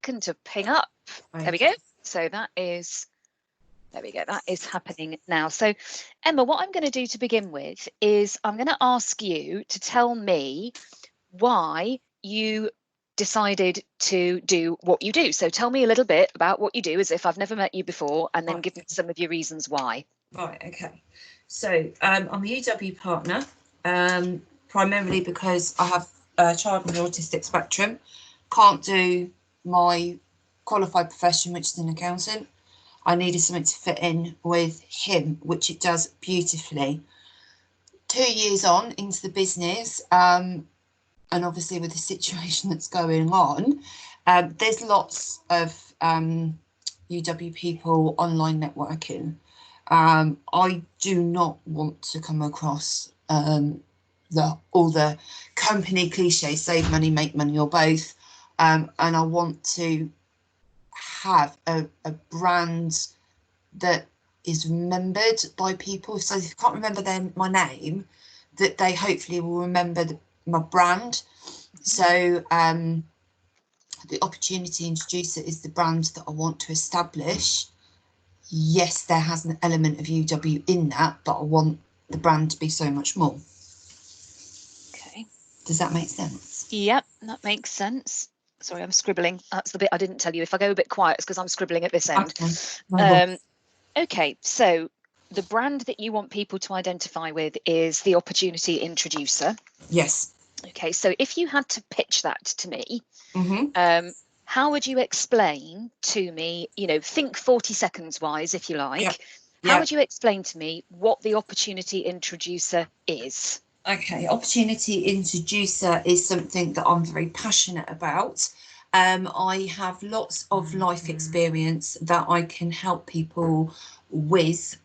second to ping up. Okay. There we go. So that is, there we go, that is happening now. So Emma, what I'm going to do to begin with is I'm going to ask you to tell me why you decided to do what you do. So tell me a little bit about what you do, as if I've never met you before, and then give me some of your reasons why. Right, okay. So I'm a UW partner, primarily because I have a child with the autistic spectrum. Can't do my qualified profession, which is an accountant. I needed something to fit in with him, which it does beautifully. 2 years on into the business, and obviously with the situation that's going on, there's lots of UW people online networking. I do not want to come across all the company cliches, save money, make money, or both. And I want to have a brand that is remembered by people. So if you can't remember my name, that they hopefully will remember my brand. So the opportunity introducer is the brand that I want to establish. Yes, there has an element of UW in that, but I want the brand to be so much more. Okay. Does that make sense? Yep, that makes sense. Sorry, I'm scribbling. That's the bit I didn't tell you. If I go a bit quiet, it's because I'm scribbling at this end. Okay. Okay, so the brand that you want people to identify with is the opportunity introducer. Yes. Okay, so if you had to pitch that to me, Mm-hmm. how would you explain to me, you know, think 40 seconds wise, if you like, Yep. how would you explain to me what the opportunity introducer is? Okay, opportunity introducer is something that I'm very passionate about. I have lots of life experience that I can help people with,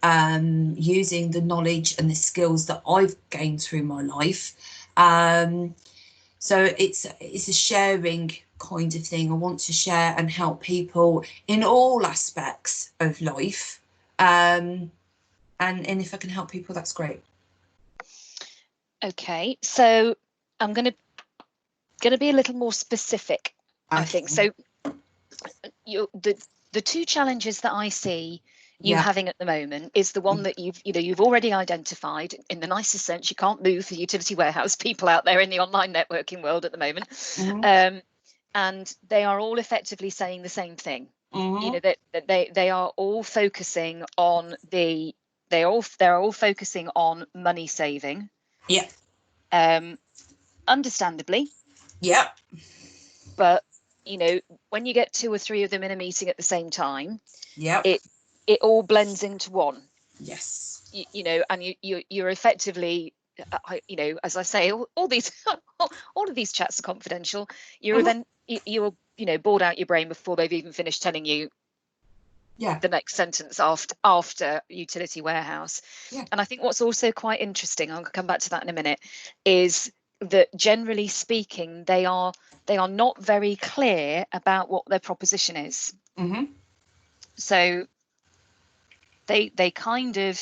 using the knowledge and the skills that I've gained through my life. So it's a sharing kind of thing. I want to share and help people in all aspects of life. And if I can help people, that's great. Okay, so I'm going to be a little more specific, I think. So the two challenges that I see you having at the moment is the one that you've already identified in the nicest sense. You can't move the utility warehouse people out there in the online networking world at the moment. Mm-hmm. And they are all effectively saying the same thing. Mm-hmm. You know, that they are all focusing on they're all focusing on money saving. Yeah. Understandably. Yeah. But you know, when you get 2 or 3 of them in a meeting at the same time, yeah, it all blends into one. Yes. You know, and you're effectively, you know, as I say, all these all of these chats are confidential. You're then you're bored out your brain before they've even finished telling you the next sentence after utility warehouse. And I think what's also quite interesting, I'll come back to that in a minute, is that generally speaking, they are not very clear about what their proposition is. Mm-hmm. So they kind of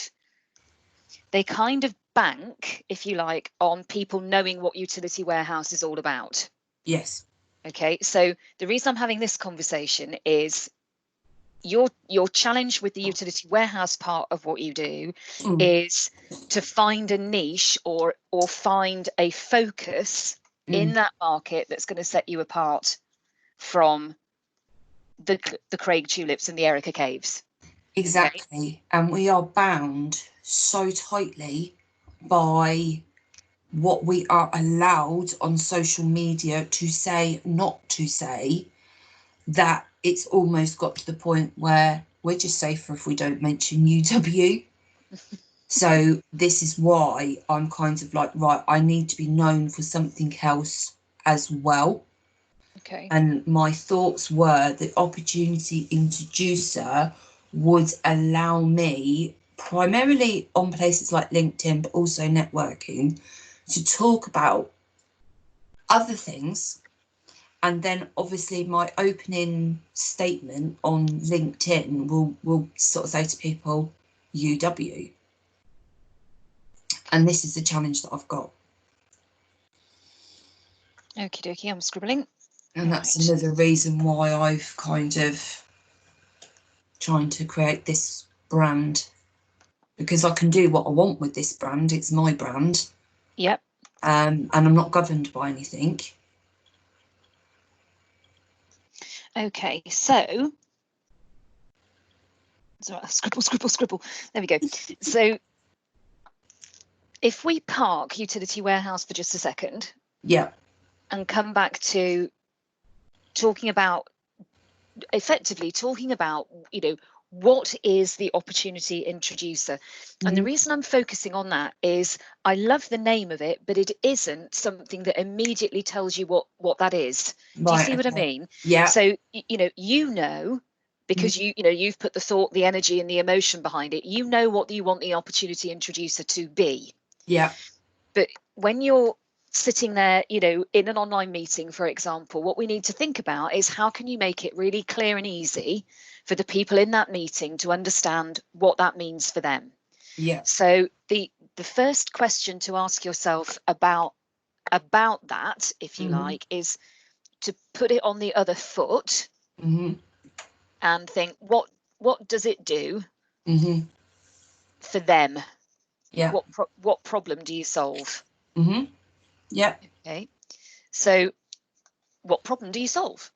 bank, if you like, on people knowing what utility warehouse is all about. Yes. Okay, so the reason I'm having this conversation is your challenge with the utility warehouse part of what you do is to find a niche or find a focus in that market that's going to set you apart from the Craig tulips and the Erica caves. Exactly. Okay. And we are bound so tightly by what we are allowed on social media to say, not to say, that it's almost got to the point where we're just safer if we don't mention UW. So this is why I'm kind of like, right, I need to be known for something else as well. Okay. And my thoughts were the opportunity introducer would allow me, primarily on places like LinkedIn, but also networking, to talk about other things. And then obviously my opening statement on LinkedIn will sort of say to people, UW. And this is the challenge that I've got. Okie dokie, I'm scribbling. And that's Right. another reason why I've kind of trying to create this brand, because I can do what I want with this brand. It's my brand. Yep. And I'm not governed by anything. Okay, so scribble. There we go. So if we park utility warehouse for just a second, Yeah. and come back to effectively talking about, what is the opportunity introducer? And the reason I'm focusing on that is I love the name of it, but it isn't something that immediately tells you what that is. Right, Do you see what I okay. mean? Yeah. So, because you've put the thought, the energy and the emotion behind it, what you want the opportunity introducer to be. Yeah. But when you're sitting there, in an online meeting, for example, what we need to think about is how can you make it really clear and easy for the people in that meeting to understand what that means for them. Yeah. So the first question to ask yourself about that, if you like, is to put it on the other foot and think, what does it do for them? Yeah. What problem do you solve? Yeah. Okay, so what problem do you solve?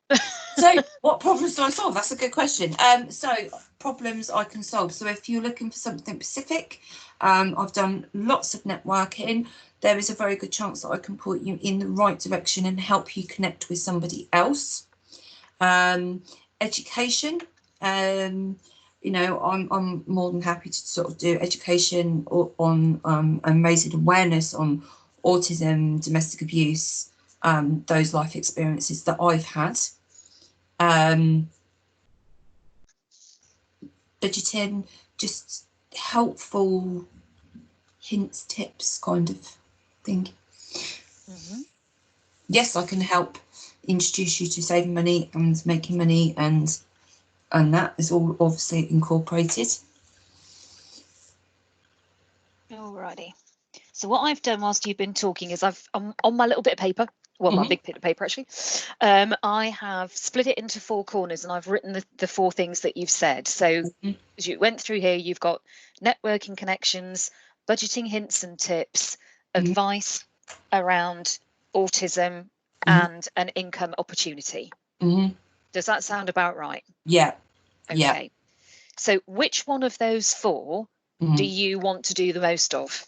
So what problems do I solve? That's a good question. So problems I can solve. So if you're looking for something specific, I've done lots of networking. There is a very good chance that I can point you in the right direction and help you connect with somebody else. Education. I'm more than happy to sort of do education on and raising awareness on autism, domestic abuse, those life experiences that I've had. Budgeting, just helpful hints, tips kind of thing. Yes, I can help introduce you to saving money and making money, and that is all obviously incorporated. Alrighty. So what I've done whilst you've been talking is I'm on my little bit of paper, my big bit of paper actually, I have split it into 4 corners and I've written the 4 things that you've said. So as you went through here, you've got networking connections, budgeting hints and tips, advice around autism, and an income opportunity. Does that sound about right? Yeah. Okay. Yeah. So which one of those 4 do you want to do the most of?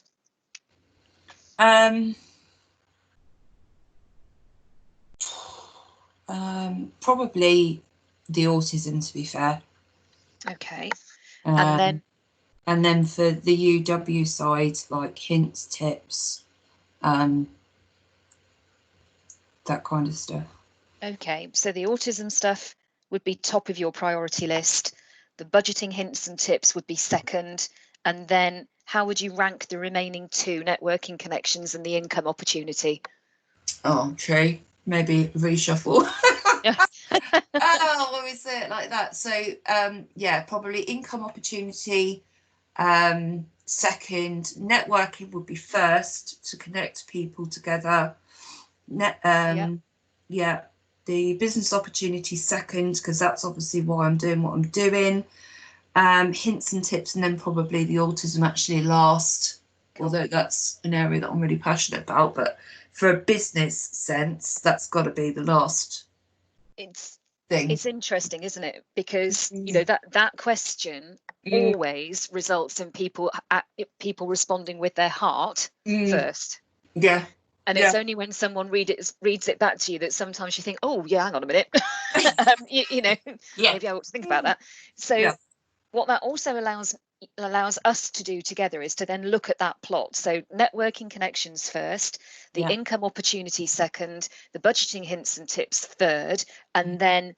Probably the autism, to be fair. Okay. And then for the UW side, like hints, tips, that kind of stuff. Okay, so the autism stuff would be top of your priority list. The budgeting hints and tips would be second. And then how would you rank the remaining 2, networking connections and the income opportunity? Oh, true. Maybe reshuffle. Yeah. Oh, when we say it like that. So, yeah, probably income opportunity. Second, networking would be first to connect people together. Yeah, the business opportunity second, because that's obviously why I'm doing what I'm doing. Hints and tips, and then probably the autism actually last. Cool. Although that's an area that I'm really passionate about, but for a business sense, that's got to be the last thing. It's interesting, isn't it? Because that question always results in people responding with their heart first. Yeah. And it's only when someone reads it back to you that sometimes you think, oh yeah, hang on a minute. Maybe I ought to think about that. So what that also allows us to do together is to then look at that plot. So networking connections first, the income opportunity second, the budgeting hints and tips third, and then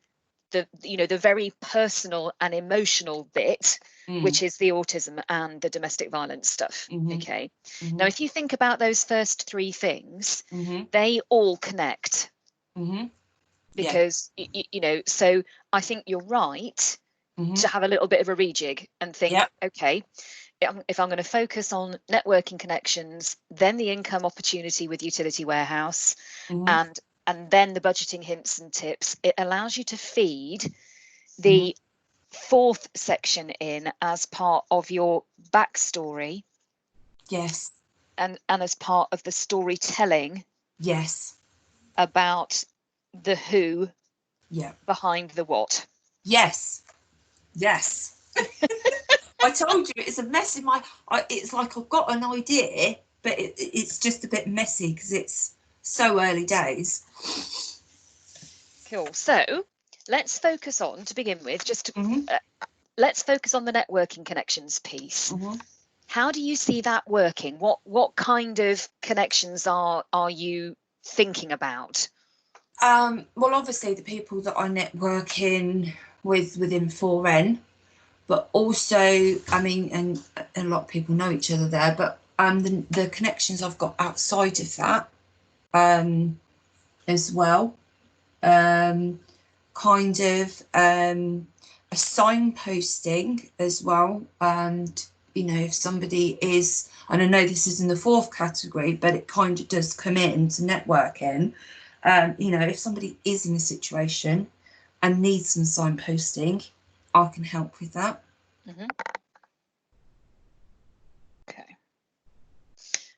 the very personal and emotional bit, which is the autism and the domestic violence stuff. Okay. Now, if you think about those first 3 things, they all connect. Because, so I think you're right to have a little bit of a rejig and think, okay, if I'm going to focus on networking connections, then the income opportunity with utility warehouse, and and then the budgeting hints and tips, it allows you to feed the fourth section in as part of your backstory. Yes. And as part of the storytelling. Yes. About the who. Yeah. Behind the what. Yes. Yes. I told you it's a mess in my. It's like I've got an idea, but it's just a bit messy because it's so early days. Cool. So let's focus on, to begin with, let's focus on the networking connections piece. How do you see that working? What kind of connections are you thinking about? Well, obviously the people that I networking with within 4N, but also, I mean, and a lot of people know each other there, but the connections I've got outside of that as well. Kind of a signposting as well. And, you know, if somebody is, and I know this is in the fourth category, but it kind of does come into networking. You know, if somebody is in a situation and needs some signposting, I can help with that.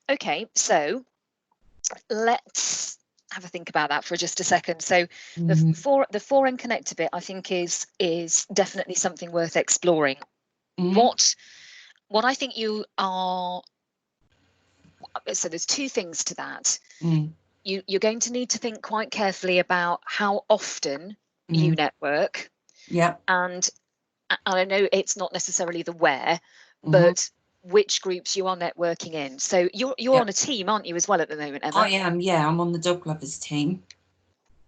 Okay, so let's have a think about that for just a second. So the 4N connector bit, I think, is definitely something worth exploring. What I think you are, so there's two things to that. You're going to need to think quite carefully about how often you network. Yeah. And I know it's not necessarily the where, but which groups you are networking in. So you're on a team, aren't you, as well at the moment, Emma? I am, yeah. I'm on the Dog Lovers team.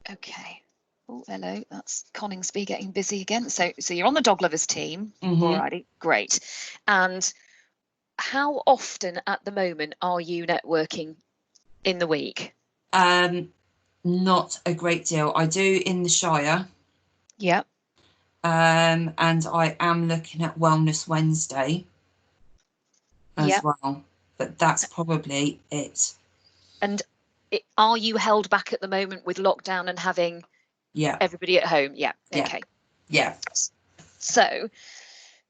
Okay. Oh, hello. That's Coningsby getting busy again. So you're on the Dog Lovers team. Alrighty, great. And how often at the moment are you networking in the week? Not a great deal. I do in the Shire. Yeah. And I am looking at Wellness Wednesday as well, but that's probably it. And are you held back at the moment with lockdown and having everybody at home? Yeah. Okay. Yeah. So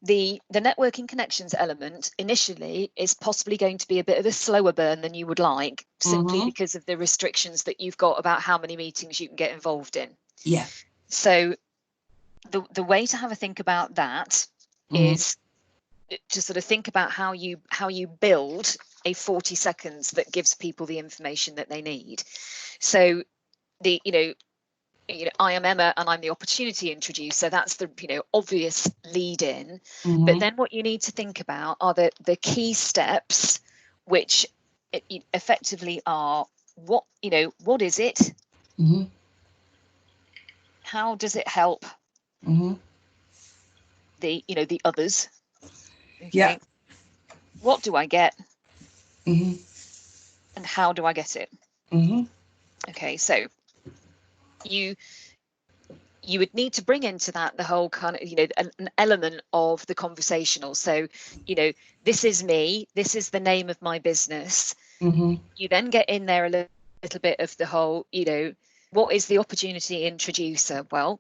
the networking connections element initially is possibly going to be a bit of a slower burn than you would like, simply because of the restrictions that you've got about how many meetings you can get involved in. Yeah. So the way to have a think about that is to sort of think about how you build a 40 seconds that gives people the information that they need. So the I am Emma and I'm the opportunity introducer. That's the obvious lead in. But then what you need to think about are the key steps, which effectively are what is it? How does it help the others? Okay. Yeah. What do I get? And how do I get it? Okay, so you would need to bring into that the whole kind of an element of the conversational. So this is me, this is the name of my business. You then get in there a little bit of the whole what is the opportunity introducer? Well,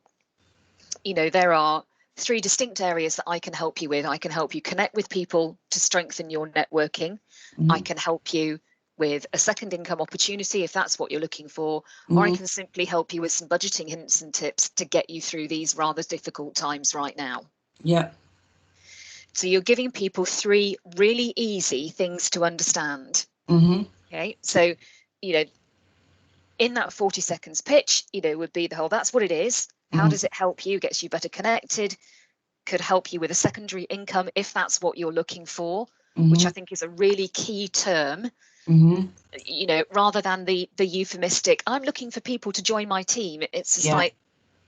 there are 3 distinct areas that I can help you with. I can help you connect with people to strengthen your networking. I can help you with a second income opportunity if that's what you're looking for, or I can simply help you with some budgeting hints and tips to get you through these rather difficult times right now. Yeah. So you're giving people 3 really easy things to understand. Okay, so in that 40 seconds pitch, would be the whole, that's what it is. How does it help you? Gets you better connected, could help you with a secondary income if that's what you're looking for, which I think is a really key term. Rather than the euphemistic, I'm looking for people to join my team. It's just like,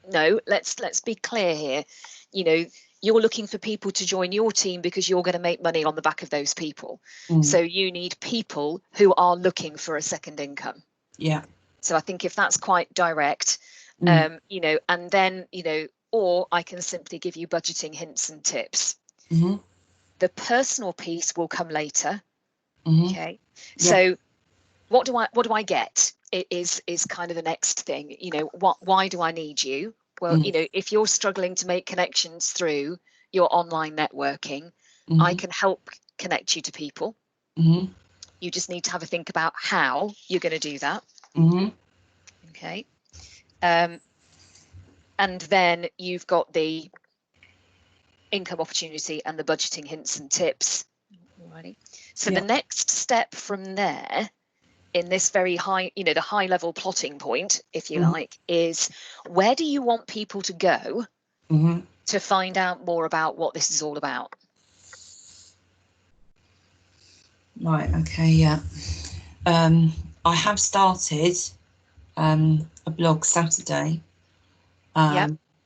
no, let's be clear here. You're looking for people to join your team because you're going to make money on the back of those people. So you need people who are looking for a second income. Yeah. So I think if that's quite direct, and then, or I can simply give you budgeting hints and tips. The personal piece will come later. Okay. So what do I get? It is kind of the next thing. You know, why do I need you? Well, you know, if you're struggling to make connections through your online networking, I can help connect you to people. You just need to have a think about how you're going to do that. Okay. And then you've got the income opportunity and the budgeting hints and tips. Alrighty. So the next step from there, in this very high, you know, the high level plotting point, if you like, is where do you want people to go to find out more about what this is all about? Right, okay, yeah. I have started a blog Saturday,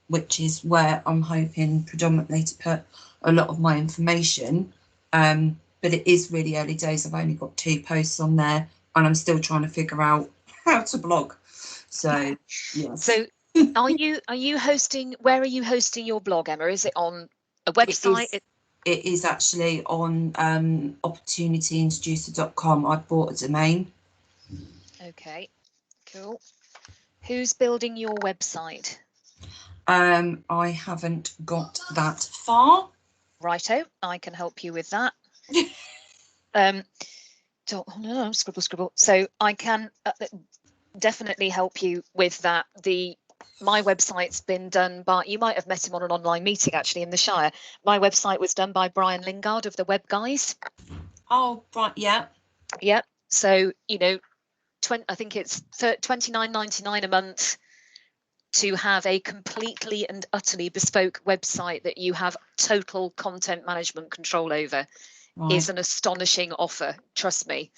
which is where I'm hoping predominantly to put a lot of my information. But it is really early days. I've only got 2 posts on there, and I'm still trying to figure out how to blog. So, yes. So, are you hosting? Where are you hosting your blog, Emma? Is it on a website? It is actually on opportunityintroducer.com. I bought a domain. Okay, cool. Who's building your website? I haven't got that far. Righto, I can help you with that. Oh no, scribble. So I can definitely help you with that. My website's been done by, you might have met him on an online meeting actually in the Shire. My website was done by Brian Lingard of the Web Guys. Oh, right, yeah. Yeah. So, you know, I think it's $29.99 a month to have a completely and utterly bespoke website that you have total content management control over. Right. Is an astonishing offer, trust me.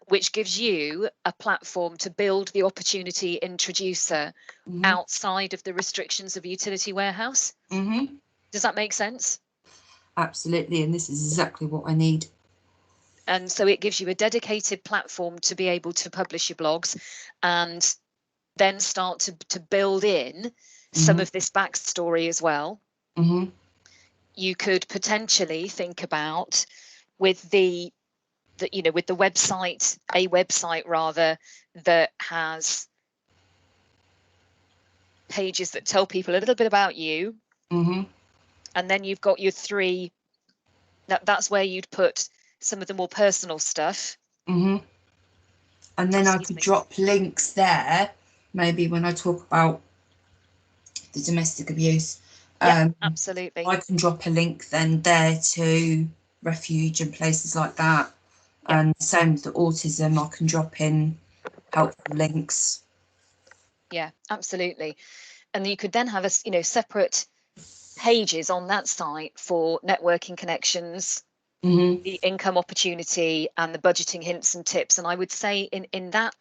Which gives you a platform to build the opportunity introducer outside of the restrictions of Utility Warehouse. Does that make sense? Absolutely, and this is exactly what I need. And so it gives you a dedicated platform to be able to publish your blogs and then start to build in some of this backstory as well. You could potentially think about with the website, a website rather, that has pages that tell people a little bit about you. And then you've got your 3, that's where you'd put some of the more personal stuff. And then I could drop links there, maybe when I talk about the domestic abuse. Yeah, absolutely. I can drop a link then there to Refuge and places like that. Yep. And same with the autism, I can drop in helpful links. Yeah, absolutely. And you could then have separate pages on that site for networking connections, the income opportunity, and the budgeting hints and tips. And I would say in that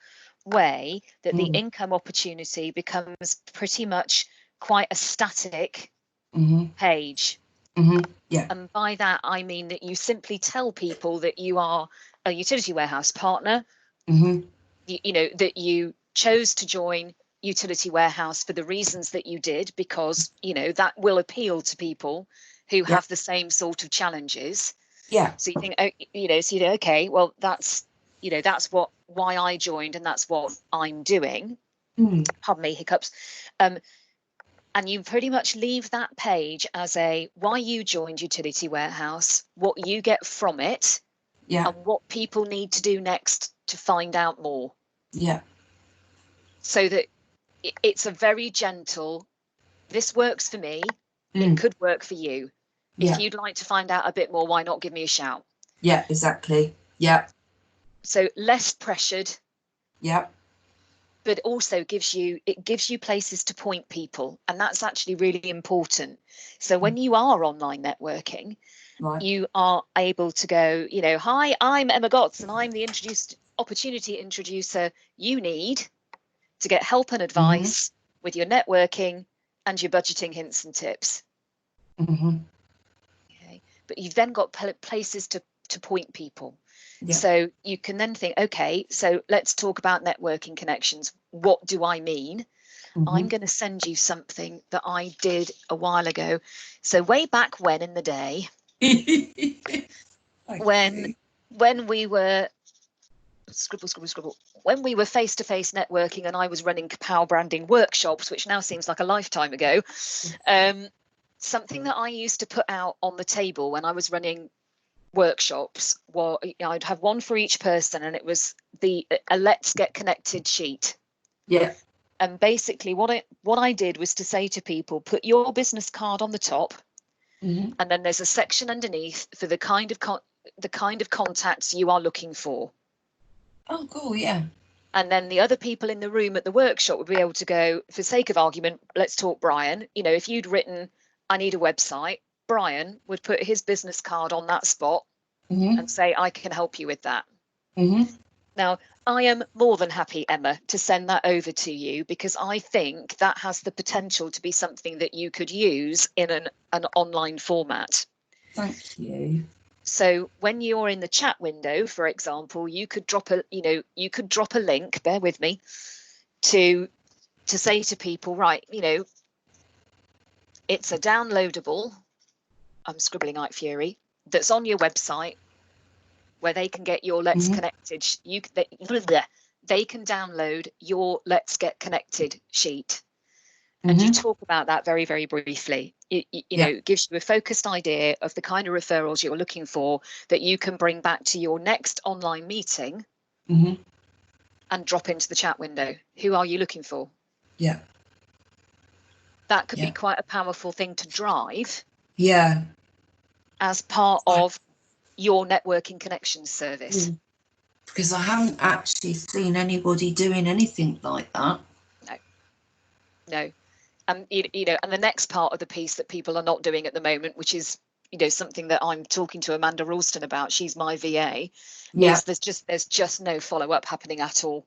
way that the income opportunity becomes pretty much quite a static page. Yeah. And by that I mean that you simply tell people that you are a Utility Warehouse partner. You know that you chose to join Utility Warehouse for the reasons that you did, because you know that will appeal to people who have the same sort of challenges. So you think, okay, well that's why I joined and that's what I'm doing. Pardon me, hiccups. And you pretty much leave that page as a why you joined Utility Warehouse, what you get from it, and what people need to do next to find out more. So that it's a very gentle, this works for me, it could work for you. If you'd like to find out a bit more, why not give me a shout? Yeah, exactly. Yeah. So less pressured. Yeah. But also gives you places to point people, and that's actually really important. So when you are online networking, you are able to go, hi, I'm Emma Gotts and I'm the opportunity introducer you need to get help and advice with your networking and your budgeting hints and tips. Okay. But you've then got places to point people. So you can then think, okay, so let's talk about networking connections. What do I mean? I'm going to send you something that I did a while ago. So way back when in the day, when we were scribble, scribble, scribble. When we were face-to-face networking and I was running KAPOW branding workshops, which now seems like a lifetime ago, something that I used to put out on the table when I was running workshops, well, I'd have one for each person, and it was a let's get connected sheet. Yeah. And basically what I did was to say to people, put your business card on the top, and then there's a section underneath for the kind of contacts you are looking for. Oh, cool. Yeah. And then the other people in the room at the workshop would be able to go, for sake of argument, let's talk Brian. You know, if you'd written, I need a website, Brian would put his business card on that spot and say, I can help you with that. Now, I am more than happy, Emma, to send that over to you, because I think that has the potential to be something that you could use in an online format. Thank you. So when you're in the chat window, for example, you could drop a link, bear with me, to say to people, right, you know, it's a downloadable, I'm scribbling like fury, that's on your website, where they can get your Let's Connected. They can download your Let's Get Connected sheet. And you talk about that very, very briefly. You know, it gives you a focused idea of the kind of referrals you're looking for that you can bring back to your next online meeting and drop into the chat window. Who are you looking for? Yeah. That could be quite a powerful thing to drive. Yeah. As part of your networking connections service. Because I haven't actually seen anybody doing anything like that. No. And you know, and the next part of the piece that people are not doing at the moment, which is, you know, something that I'm talking to Amanda Ralston about, she's my VA, is there's just no follow-up happening at all.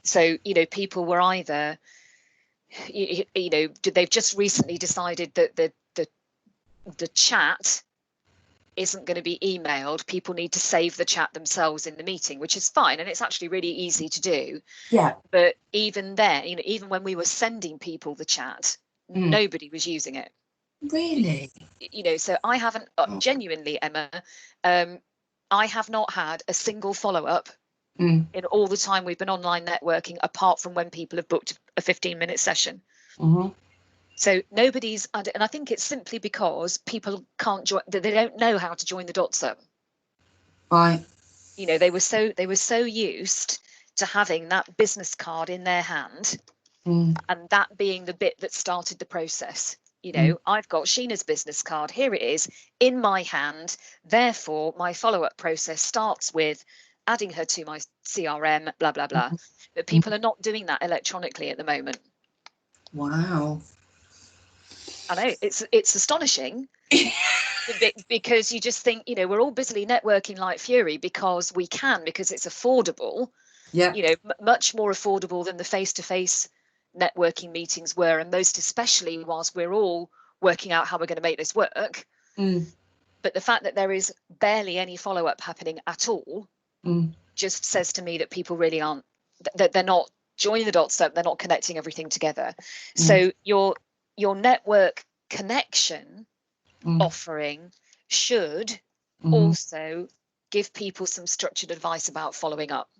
So, you know, people were either, you know, they've just recently decided that the chat isn't going to be emailed. People need to save the chat themselves in the meeting, which is fine, and it's actually really easy to do. But even there, you know, even when we were sending people the chat, nobody was using it. Really? You know, so I haven't genuinely, Emma, I have not had a single follow-up in all the time we've been online networking, apart from when people have booked a 15-minute session. So nobody's, and I think it's simply because people can't join, they don't know how to join the dots up. Right. You know, they were so used to having that business card in their hand, and that being the bit that started the process. You know, I've got Sheena's business card, here it is in my hand. Therefore, my follow-up process starts with adding her to my CRM, blah, blah, blah. But people are not doing that electronically at the moment. Wow. I know, it's astonishing. Because you just think, you know, we're all busily networking like fury because we can, because it's affordable. You know, much more affordable than the face-to-face networking meetings were, and most especially whilst we're all working out how we're going to make this work. But the fact that there is barely any follow-up happening at all just says to me that people really aren't, that they're not joining the dots up, they're not connecting everything together. So your network connection offering should also give people some structured advice about following up.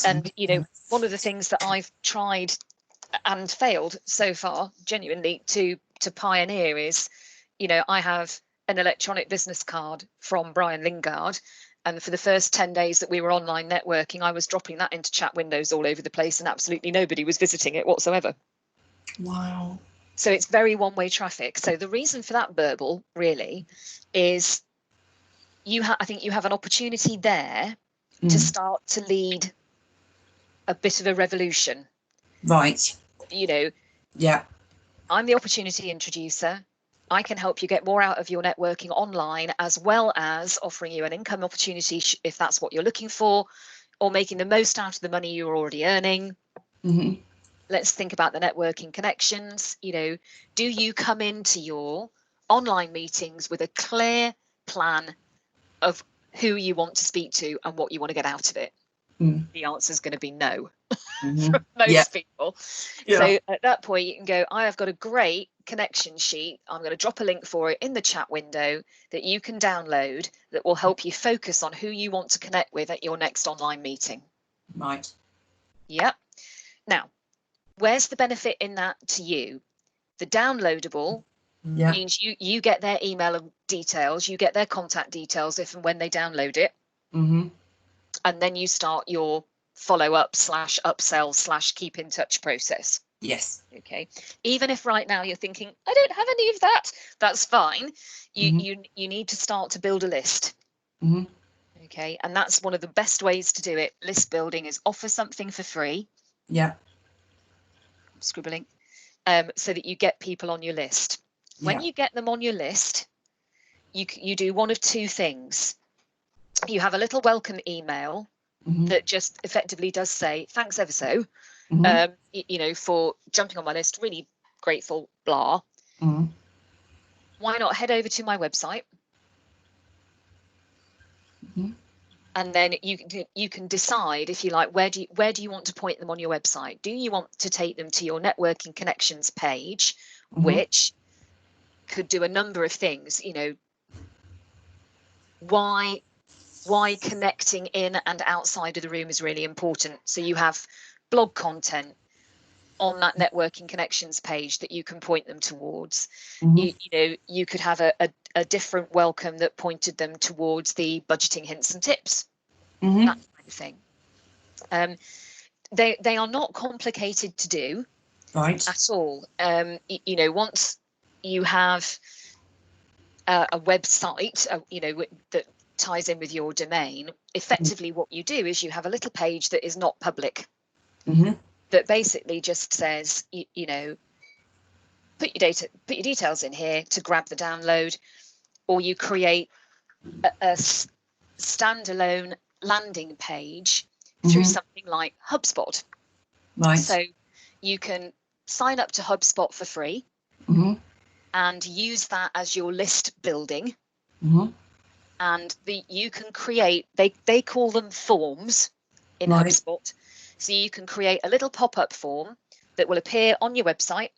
And you know, one of the things that I've tried and failed so far, genuinely, to pioneer is, you know, I have an electronic business card from Brian Lingard, and for the first 10 days that we were online networking, I was dropping that into chat windows all over the place, and absolutely nobody was visiting it whatsoever. Wow. So it's very one-way traffic. So the reason for that, Burble, really, is I think you have an opportunity there to start to lead a bit of a revolution. Right. You know, I'm the opportunity introducer. I can help you get more out of your networking online, as well as offering you an income opportunity if that's what you're looking for, or making the most out of the money you're already earning. Let's think about the networking connections. You know, do you come into your online meetings with a clear plan of who you want to speak to and what you want to get out of it? The answer is going to be no from most people. So at that point, you can go, I have got a great connection sheet. I'm going to drop a link for it in the chat window that you can download that will help you focus on who you want to connect with at your next online meeting. Right. Yep. Now, where's the benefit in that to you? The downloadable means you get their email details, you get their contact details if and when they download it. Mm-hmm. And then you start your follow-up / upsell / keep in touch process. Yes. Okay. Even if right now you're thinking, I don't have any of that, that's fine. You need to start to build a list. Mm-hmm. Okay. And that's one of the best ways to do it. List building is offer something for free. Yeah. I'm scribbling. So that you get people on your list. When you get them on your list, you do one of two things. You have a little welcome email that just effectively does say, thanks ever so, you know, for jumping on my list, really grateful, blah. Why not head over to my website? And then you can decide, if you like, where do you want to point them on your website? Do you want to take them to your networking connections page, which could do a number of things, you know, why connecting in and outside of the room is really important. So you have blog content on that networking connections page that you can point them towards. You know, you could have a different welcome that pointed them towards the budgeting hints and tips, that kind of thing. They are not complicated to do at all. You know, once you have a website, you know, that ties in with your domain, effectively what you do is you have a little page that is not public, that basically just says, you know, put your details in here to grab the download, or you create a standalone landing page through something like HubSpot. So you can sign up to HubSpot for free and use that as your list building. And you can create, they call them forms in HubSpot. So you can create a little pop-up form that will appear on your website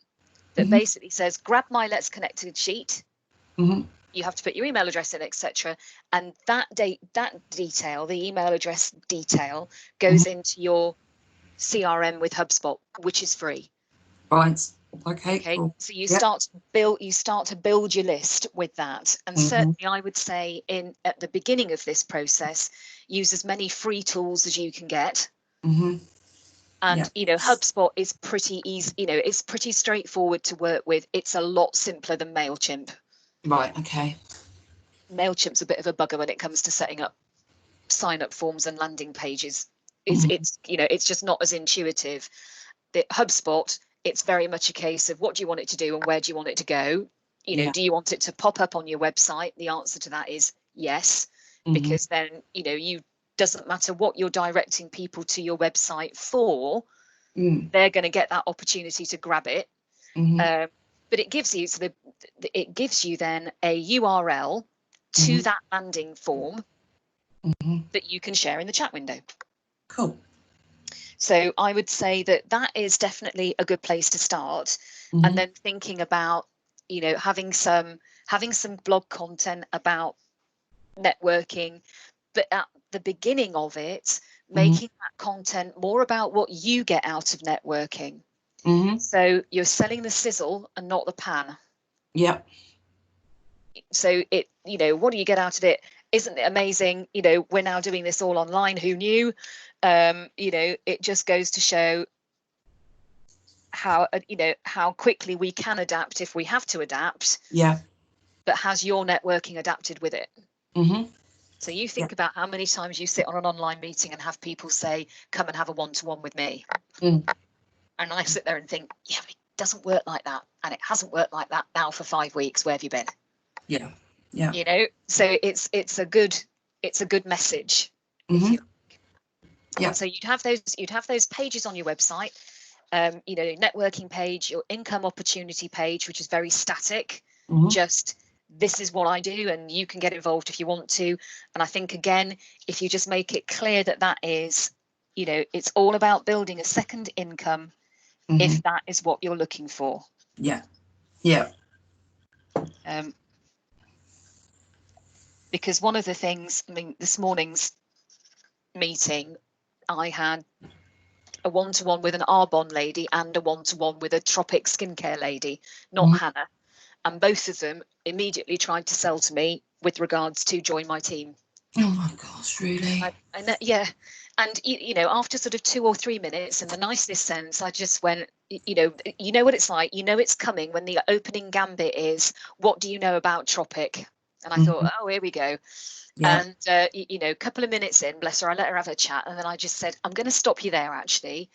that basically says, grab my Let's Connected sheet. You have to put your email address in, etc. And that detail, the email address detail, goes into your CRM with HubSpot, which is free. Right. Okay. Cool. So you start to build your list with that. And certainly I would say at the beginning of this process, use as many free tools as you can get. And you know, HubSpot is pretty easy, you know, it's pretty straightforward to work with. It's a lot simpler than MailChimp. Right. Okay. MailChimp's a bit of a bugger when it comes to setting up sign-up forms and landing pages. It's you know, it's just not as intuitive. The HubSpot, it's very much a case of what do you want it to do and where do you want it to go? You know, do you want it to pop up on your website? The answer to that is yes, because then, you know, doesn't matter what you're directing people to your website for, they're going to get that opportunity to grab it. But it gives you then a URL to that landing form that you can share in the chat window. Cool. So I would say that is definitely a good place to start. And then thinking about, you know, having some blog content about networking, but at the beginning of it, making that content more about what you get out of networking. So you're selling the sizzle and not the pan. So you know, what do you get out of it? Isn't it amazing? You know, we're now doing this all online. Who knew? You know, it just goes to show how, you know, how quickly we can adapt if we have to adapt. But has your networking adapted with it? So you think about how many times you sit on an online meeting and have people say, come and have a one-to-one with me. And I sit there and think, yeah, but it doesn't work like that. And it hasn't worked like that now for 5 weeks. Where have you been? You know, so it's a good message. If you like. And so you'd have those pages on your website, you know, networking page, your income opportunity page, which is very static, just this is what I do and you can get involved if you want to. And I think, again, if you just make it clear that is, you know, it's all about building a second income if that is what you're looking for. Yeah. Because one of the things, I mean, this morning's meeting, I had a one-to-one with an Arbonne lady and a one-to-one with a Tropic skincare lady, not Hannah. And both of them immediately tried to sell to me with regards to join my team. Oh my gosh, really? Yeah. And, you know, after sort of 2 or 3 minutes, in the nicest sense, I just went, you know what it's like, you know, it's coming when the opening gambit is, what do you know about Tropic? And I thought, oh, here we go. Yeah. And, you know, a couple of minutes in, bless her, I let her have a chat. And then I just said, I'm going to stop you there, actually.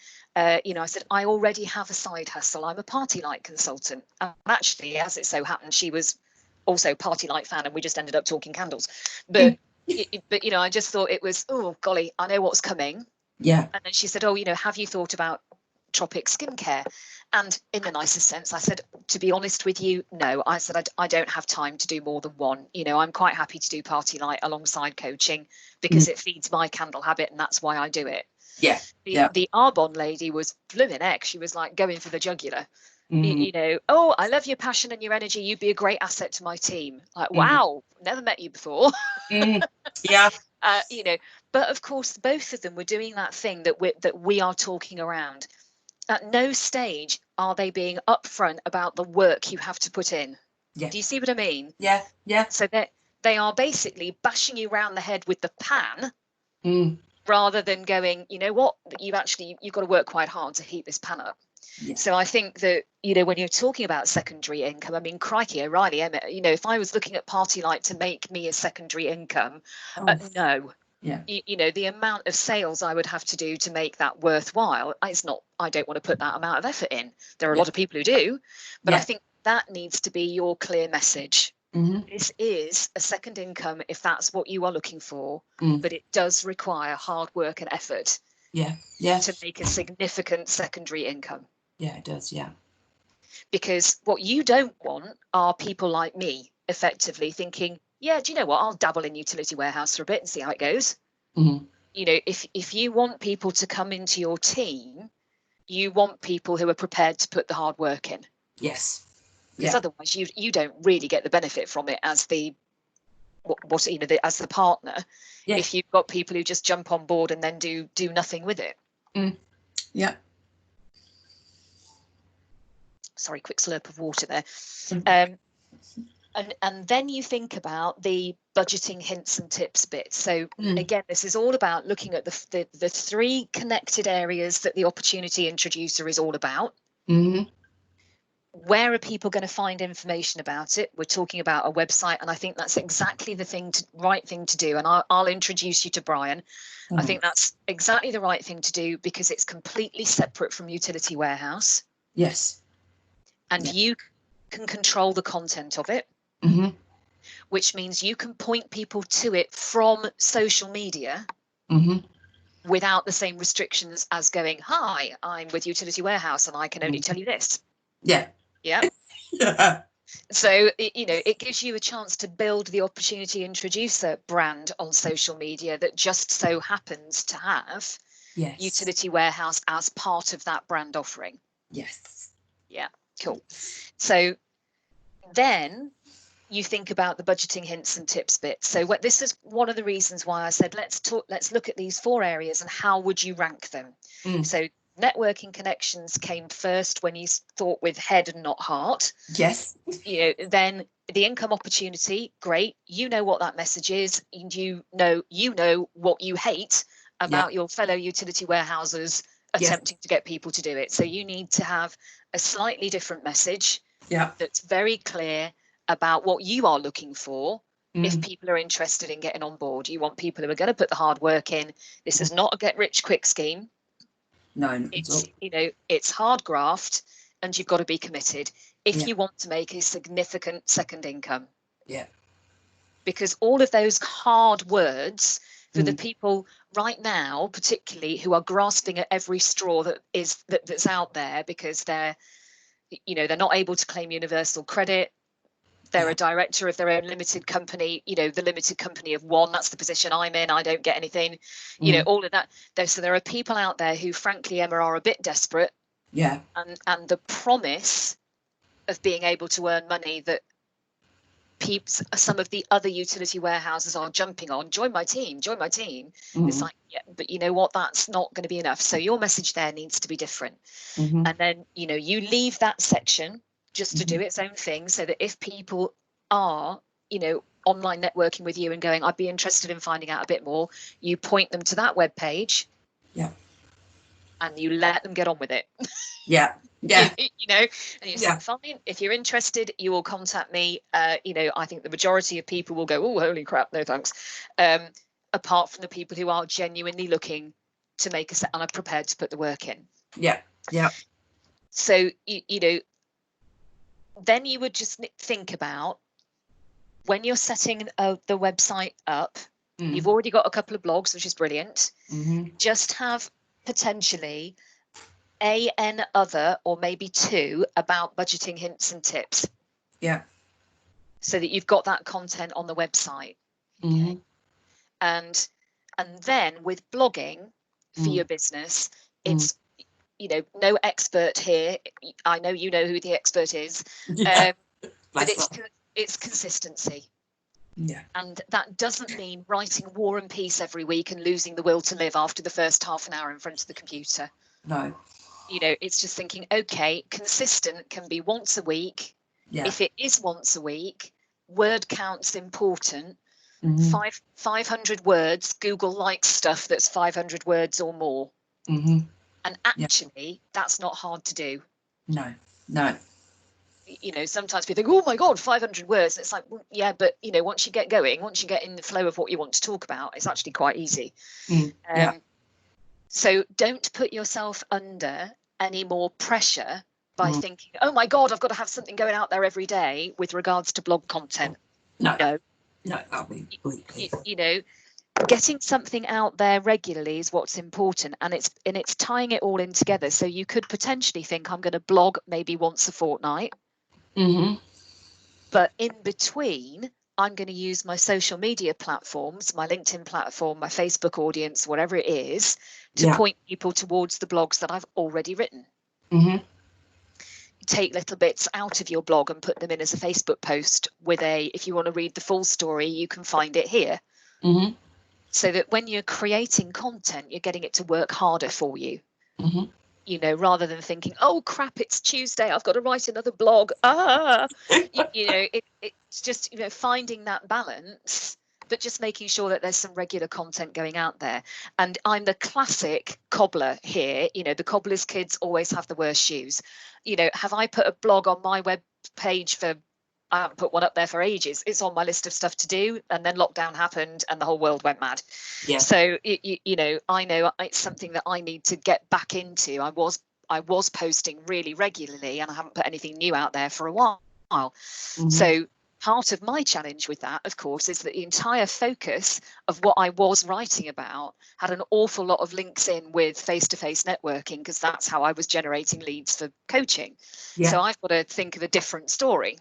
You know, I said, I already have a side hustle. I'm a party light consultant. And actually, as it so happened, she was also party light fan, and we just ended up talking candles. But, you know, I just thought it was, oh, golly, I know what's coming. Yeah. And then she said, oh, you know, have you thought about Tropic skincare? And in the nicest sense, I said, to be honest with you, no. I said, I don't have time to do more than one. You know, I'm quite happy to do party light alongside coaching because it feeds my candle habit, and that's why I do it. Yeah. The Arbonne lady was blooming heck. She was like going for the jugular. You know, oh, I love your passion and your energy. You'd be a great asset to my team. Like, wow, never met you before. Yeah. You know, but of course, both of them were doing that thing that we are talking around. At no stage are they being upfront about the work you have to put in. Yeah. Do you see what I mean? Yeah. Yeah. So they are basically bashing you around the head with the pan rather than going, you know what, you've got to work quite hard to heat this pan up. Yeah. So I think that, you know, when you're talking about secondary income, I mean, crikey, O'Reilly, Emmett, you know, if I was looking at party light to make me a secondary income, no. Yeah. You know, the amount of sales I would have to do to make that worthwhile, I don't want to put that amount of effort in. There are a lot of people who do, but I think that needs to be your clear message. This is a second income if that's what you are looking for, but it does require hard work and effort to make a significant secondary income. Yeah, it does. Yeah. Because what you don't want are people like me effectively thinking, yeah, do you know what? I'll dabble in utility warehouse for a bit and see how it goes. You know, if you want people to come into your team, you want people who are prepared to put the hard work in. Yes. Because otherwise you don't really get the benefit from it as the as the partner. If you've got people who just jump on board and then do nothing with it. Yeah. Sorry, quick slurp of water there. And then you think about the budgeting hints and tips bit. So again, this is all about looking at the three connected areas that the opportunity introducer is all about. Where are people going to find information about it? We're talking about a website, and I think that's exactly the right thing to do. And I'll introduce you to Brian. I think that's exactly the right thing to do because it's completely separate from utility warehouse. Yes. And you can control the content of it. Which means you can point people to it from social media without the same restrictions as going, hi, I'm with Utility Warehouse and I can only tell you this. Yeah. So, you know, it gives you a chance to build the opportunity introducer brand on social media that just so happens to have Utility Warehouse as part of that brand offering. Yes. Yeah, cool. So then you think about the budgeting hints and tips bit. So this is one of the reasons why I said let's look at these 4 areas and how would you rank them. So networking connections came first when you thought with head and not heart. Yes. You know, then the income opportunity, great. You know what that message is, and you know what you hate about your fellow utility warehouses attempting to get people to do it. So you need to have a slightly different message that's very clear about what you are looking for if people are interested in getting on board. You want people who are going to put the hard work in. This is not a get rich quick scheme. No, it's, you know, it's hard graft, and you've got to be committed if you want to make a significant second income. Yeah. Because all of those hard words for the people right now, particularly who are grasping at every straw that's out there because they're not able to claim universal credit. They're a director of their own limited company, you know, the limited company of one. That's the position I'm in. I don't get anything, you know, all of that. So there are people out there who, frankly, Emma, are a bit desperate. Yeah. And the promise of being able to earn money that some of the other utility warehouses are jumping on. Join my team. It's like, yeah, but you know what, that's not going to be enough. So your message there needs to be different. And then, you know, you leave that section just to do its own thing, so that if people are, you know, online networking with you and going, I'd be interested in finding out a bit more, you point them to that web page, and you let them get on with it. You know, and you say, fine, if you're interested, you will contact me. You know, I think the majority of people will go, oh, holy crap, no thanks, apart from the people who are genuinely looking to make a set and are prepared to put the work in. So you know, then you would just think about, when you're setting the website up, you've already got a couple of blogs, which is brilliant. Just have potentially an other, or maybe two, about budgeting hints and tips. So that you've got that content on the website. Okay. And then with blogging for your business, it's, you know, no expert here. I know you know who the expert is, but it's consistency. And that doesn't mean writing War and Peace every week and losing the will to live after the first half an hour in front of the computer. No. You know, it's just thinking, okay, consistent can be once a week. If it is once a week, word count's important. 500 words, Google likes stuff that's 500 words or more. And actually, that's not hard to do. No. You know, sometimes people think, oh my God, 500 words. It's like, well, yeah, but, you know, once you get going, once you get in the flow of what you want to talk about, it's actually quite easy. So don't put yourself under any more pressure by thinking, oh my God, I've got to have something going out there every day with regards to blog content. No, that'll be weekly. You know, getting something out there regularly is what's important, and it's tying it all in together. So you could potentially think, I'm going to blog maybe once a fortnight, but in between, I'm going to use my social media platforms, my LinkedIn platform, my Facebook audience, whatever it is, to point people towards the blogs that I've already written. Take little bits out of your blog and put them in as a Facebook post with if you want to read the full story, you can find it here. So that when you're creating content, you're getting it to work harder for you. You know, rather than thinking, oh crap, it's Tuesday, I've got to write another blog. You know, it's just, you know, finding that balance, but just making sure that there's some regular content going out there. And I'm the classic cobbler here. You know, the cobbler's kids always have the worst shoes. You know, have I put a blog on my web page for, I haven't put one up there for ages. It's on my list of stuff to do. And then lockdown happened and the whole world went mad. So, you know it's something that I need to get back into. I was posting really regularly, and I haven't put anything new out there for a while. So part of my challenge with that, of course, is that the entire focus of what I was writing about had an awful lot of links in with face-to-face networking, because that's how I was generating leads for coaching. So I've got to think of a different story.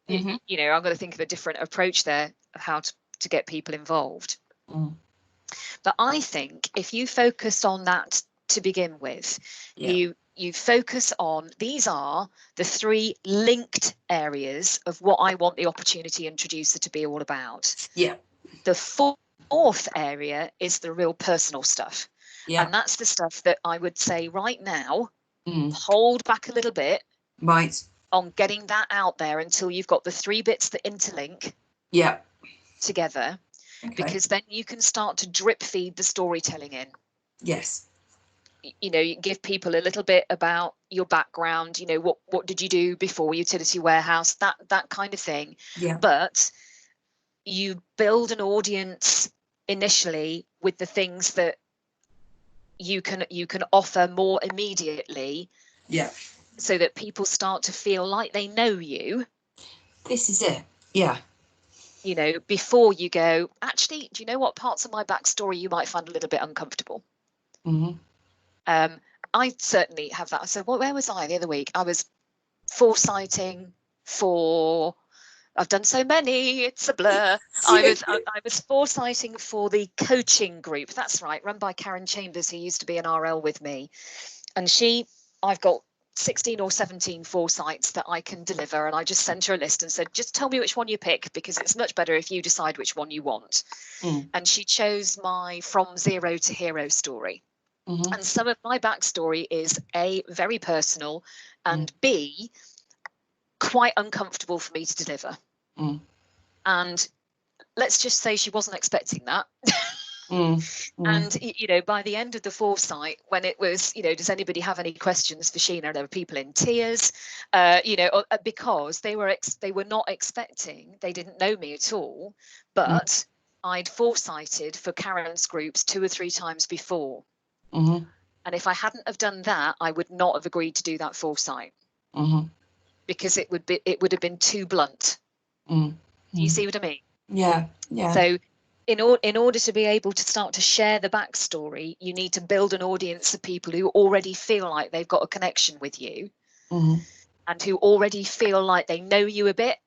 You know, I've got to think of a different approach there of how to get people involved. But I think if you focus on that to begin with, you focus on, these are the 3 linked areas of what I want the opportunity introducer to be all about. The fourth area is the real personal stuff. And that's the stuff that I would say right now, hold back a little bit on getting that out there until you've got the 3 bits that interlink together, because then you can start to drip feed the storytelling in. You know, you give people a little bit about your background, you know, what did you do before utility warehouse, that kind of thing. But you build an audience initially with the things that you can offer more immediately. So that people start to feel like they know you. This is it. You know, before you go, actually, do you know what parts of my backstory you might find a little bit uncomfortable? I certainly have that. So where was I the other week? I was foresighting for, I've done so many, it's a blur. I was foresighting for the coaching group. That's right, run by Karen Chambers, who used to be an RL with me. And I've got 16 or 17 foresights that I can deliver, and I just sent her a list and said, just tell me which one you pick, because it's much better if you decide which one you want. And she chose my From Zero to Hero story. And some of my backstory is A, very personal, and B, quite uncomfortable for me to deliver. And let's just say she wasn't expecting that. And, you know, by the end of the foresight, when it was, you know, does anybody have any questions for Sheena? There were people in tears, you know, because they were not expecting, they didn't know me at all, but I'd foresighted for Karen's groups 2 or 3 times before. And if I hadn't have done that, I would not have agreed to do that foresight, because it would have been too blunt. Do you see what I mean? Yeah, yeah. So in order to be able to start to share the backstory, you need to build an audience of people who already feel like they've got a connection with you, and who already feel like they know you a bit,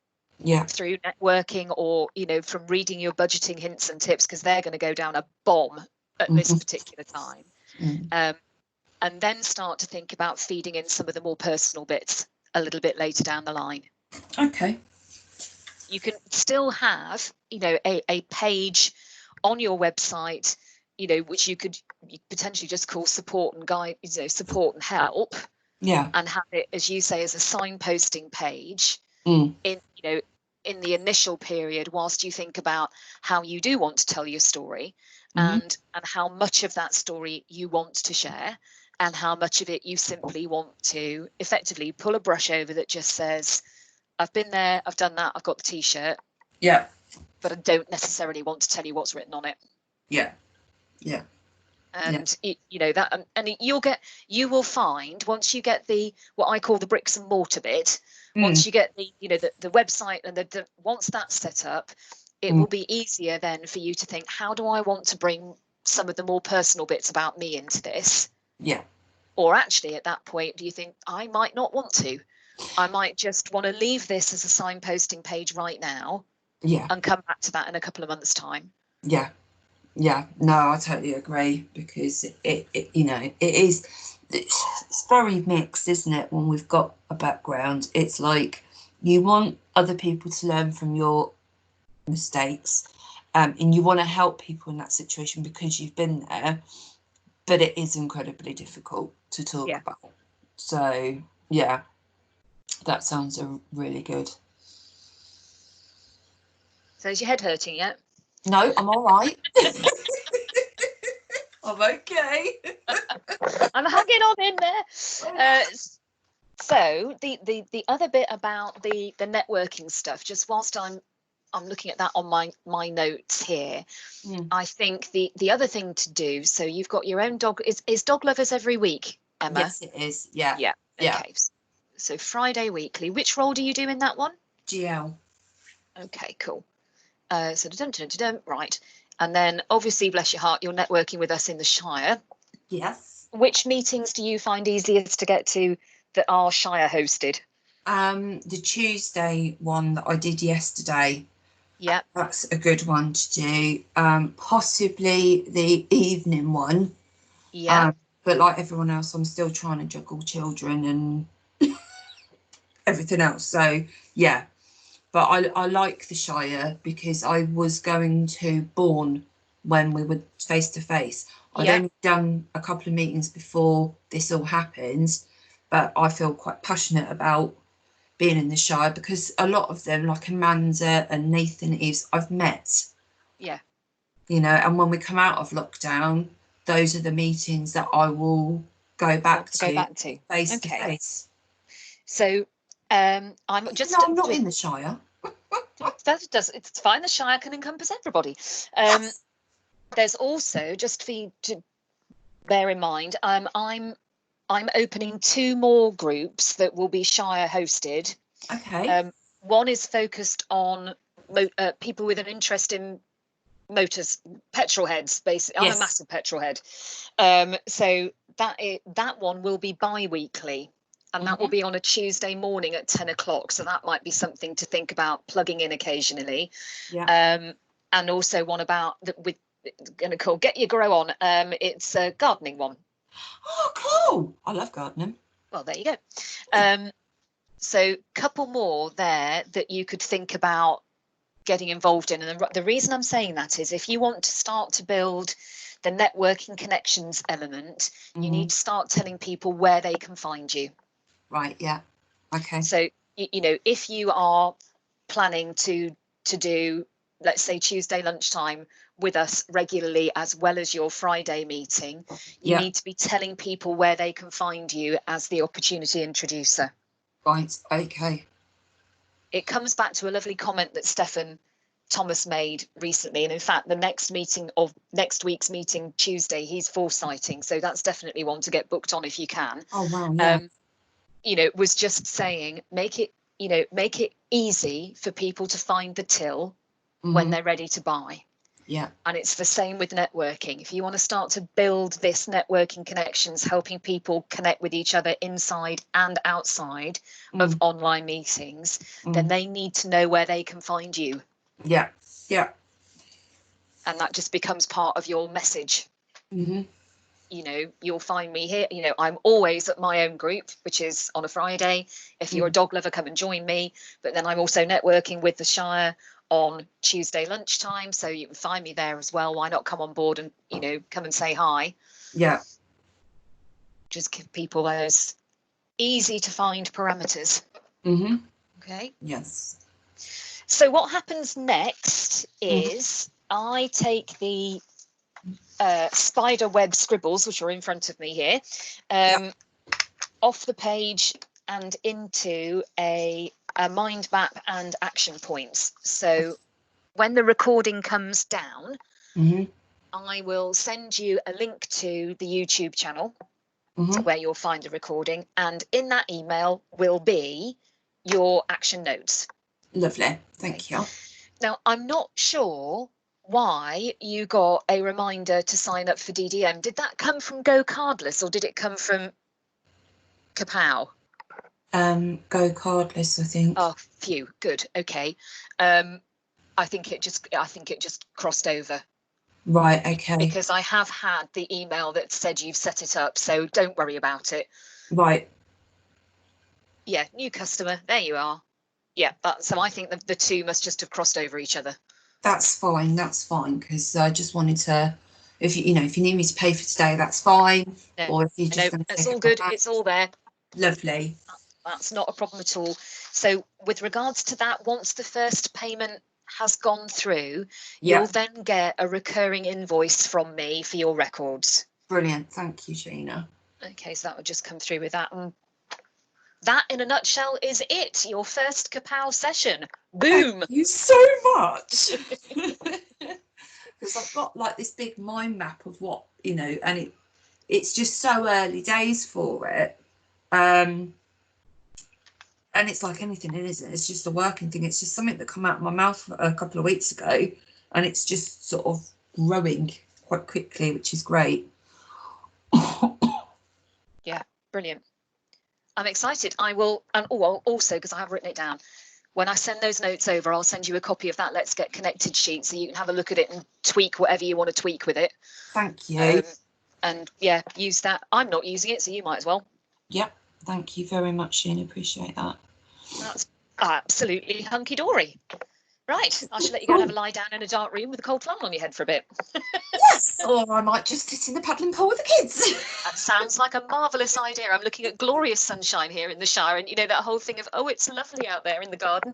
through networking, or, you know, from reading your budgeting hints and tips, because they're going to go down a bomb at this particular time. And then start to think about feeding in some of the more personal bits a little bit later down the line. Okay. You can still have, you know, a page on your website, you know, which you could potentially just call support and guide, you know, support and help. And have it, as you say, as a signposting page in, you know, in the initial period, whilst you think about how you do want to tell your story, and how much of that story you want to share, and how much of it you simply want to effectively pull a brush over that just says, I've been there, I've done that, I've got the t-shirt, but I don't necessarily want to tell you what's written on it. And you know that, and you will find, once you get the, what I call the bricks and mortar bit, once you get the, you know, the website, and the once that's set up, it will be easier then for you to think, how do I want to bring some of the more personal bits about me into this? Or actually, at that point, do you think, I might not want to? I might just want to leave this as a signposting page right now, and come back to that in a couple of months' time. No, I totally agree, because it you know, it's very mixed, isn't it? When we've got a background, it's like you want other people to learn from your mistakes, and you want to help people in that situation because you've been there, but it is incredibly difficult to talk about. So yeah, that sounds really good. So is your head hurting yet? No, I'm all right. I'm okay. I'm hanging on in there. So the other bit about the networking stuff, just whilst I'm looking at that on my notes here, I think the other thing to do, so you've got your own dog, is Dog Lovers every week, Emma? Yes, it is. Yeah. Okay. So Friday weekly. Which role do you do in that one? GL. Okay, cool. So right. And then obviously, bless your heart, you're networking with us in the Shire. Yes. Which meetings do you find easiest to get to that are Shire hosted? The Tuesday one that I did yesterday. Yeah. That's a good one to do. Possibly the evening one. Yeah. But like everyone else, I'm still trying to juggle children and everything else. So yeah. But I like the Shire, because I was going to Bourne when we were face to face. I'd only done a couple of meetings before this all happened, but I feel quite passionate about being in the Shire, because a lot of them, like Amanda and Nathan Eves, I've met. Yeah. You know, and when we come out of lockdown, those are the meetings that I will go back to face to face. So I'm just. No, I'm not in the Shire. It's fine. The Shire can encompass everybody. There's also, just for you to bear in mind, I'm opening 2 more groups that will be Shire hosted. Okay. One is focused on people with an interest in motors, petrol heads. Basically, I'm a massive petrol head. So that one will be bi-weekly. And that will be on a Tuesday morning at 10 o'clock. So that might be something to think about plugging in occasionally. Yeah. And also one about with going to call Get Your Grow On. It's a gardening one. Oh, cool. I love gardening. Well, there you go. So couple more there that you could think about getting involved in. And the reason I'm saying that is if you want to start to build the networking connections element, you need to start telling people where they can find you. Right, yeah. Okay. So, you know, if you are planning to do, let's say, Tuesday lunchtime with us regularly, as well as your Friday meeting, you need to be telling people where they can find you as the opportunity introducer. Right, okay. It comes back to a lovely comment that Stefan Thomas made recently, and in fact the next week's meeting Tuesday, he's foresighting, so that's definitely one to get booked on if you can. Oh wow, yeah. You know, was just saying, make it easy for people to find the till when they're ready to buy. Yeah. And it's the same with networking. If you want to start to build this networking connections, helping people connect with each other inside and outside of online meetings, then they need to know where they can find you. Yeah. Yeah. And that just becomes part of your message. You know, you'll find me here. You know, I'm always at my own group, which is on a Friday. If you're a dog lover, come and join me. But then I'm also networking with the Shire on Tuesday lunchtime, so you can find me there as well. Why not come on board and, you know, come and say hi? Yeah. Just give people those easy to find parameters. Okay. Yes. So what happens next is I take the spider web scribbles, which are in front of me here, off the page and into a mind map and action points. So when the recording comes down, I will send you a link to the YouTube channel where you'll find the recording, and in that email will be your action notes. Lovely, thank you. Now, I'm not sure why you got a reminder to sign up for DDM. Did that come from Go Cardless or did it come from KAPOW? Go Cardless, I think. Oh, phew, good, okay. I think it just crossed over. Right, okay. Because I have had the email that said you've set it up, so don't worry about it. Right. Yeah, new customer, there you are. Yeah, so I think the two must just have crossed over each other. That's fine, because I just wanted to, if you need me to pay for today, that's fine. No, or if you're just going to it's all good, it's all there. Lovely. That's not a problem at all. So with regards to that, once the first payment has gone through, you'll then get a recurring invoice from me for your records. Brilliant, thank you, Gina. Okay, so that would just come through with that. And that, in a nutshell, is it. Your first KAPOW session. Boom! Thank you so much. Because I've got like this big mind map of what, and it's just so early days for it. And it's like anything, it isn't. It's just a working thing. It's just something that came out of my mouth a couple of weeks ago, and it's just sort of growing quite quickly, which is great. Yeah, brilliant. I'm excited. I will, and also because I have written it down, when I send those notes over, I'll send you a copy of that Let's Get Connected sheet so you can have a look at it and tweak whatever you want to tweak with it. Thank you. And yeah, use that. I'm not using it, so you might as well. Yep. Thank you very much, Shane. Appreciate that. That's absolutely hunky-dory. Right, I shall let you go and have a lie down in a dark room with a cold flannel on your head for a bit. Yes, or I might just sit in the paddling pool with the kids. That sounds like a marvellous idea. I'm looking at glorious sunshine here in the Shire, and that whole thing of, oh, it's lovely out there in the garden.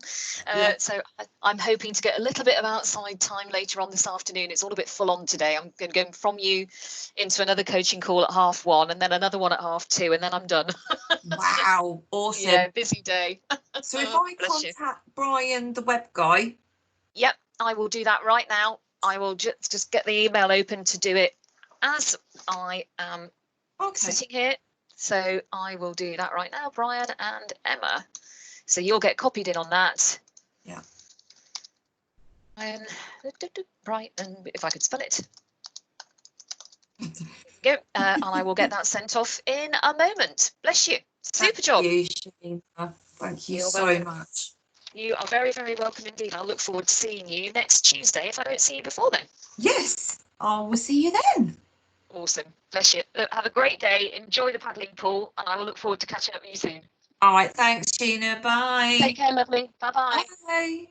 So I'm hoping to get a little bit of outside time later on this afternoon. It's all a bit full on today. I'm going to go from you into another coaching call at 1:30, and then another one at 2:30, and then I'm done. Wow, awesome. Yeah, busy day. So if I contact Brian, the web guy. Yep, I will do that right now. I will just get the email open to do it as I am sitting here. So I will do that right now, Brian and Emma. So you'll get copied in on that. Yeah. Brian, if I could spell it. Go, and I will get that sent off in a moment. Bless you. Super job. Thank you so much. You are very, very welcome indeed. I'll look forward to seeing you next Tuesday if I don't see you before then. Yes, I will see you then. Awesome. Bless you. Look, have a great day. Enjoy the paddling pool, and I will look forward to catching up with you soon. All right. Thanks, Gina. Bye. Take care, lovely. Bye-bye. Bye.